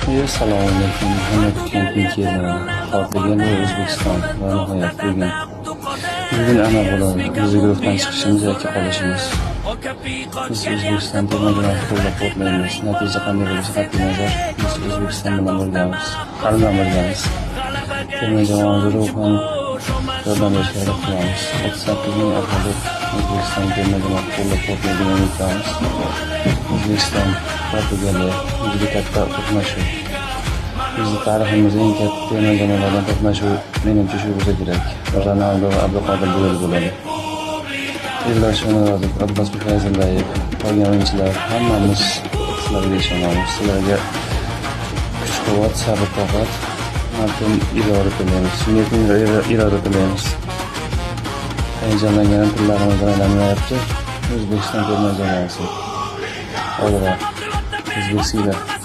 Assalomu alaykum. Hamma kutgan keldi. Portugal va O'zbekiston va nihoyat bugun ana bo'ladi. Biz guruhdan chiqishimiz yoki qolishimiz. Biz O'zbekiston terma jamoasi qo'llab-quvvatlaymiz. Natija qanday bo'lishi qat'iy nazar. Biz O'zbekiston bilan birgamiz. Hali birgamiz. Terma jamoaga ruhan yordam berishga harakat qilamiz. 38 ming aholi O'zbekiston terma jamoasi qo'llab-quvvatlaydigan umiddamiz. O'zbekiston Portugaliya juda katta to'qnashuv. Bizning tariximizda eng katta terma jamoalardan to'qnashuv menimcha shu bo'lsa kerak. Ronaldo va Abduqodir duel bo'ladi. Ildor Shomurodov, Abbos Fayzullayev, qolgan o'yinchilar hammamiz sizlarga ishonamiz. Sizlarga kuch-quvvat, sabr-toqat, mardum iroda tilaymiz. Iroda tilaymiz. Hayajonlangan tillarimizdan aylanmayapti. O'zbekiston terma jamoasi. O'zbekiston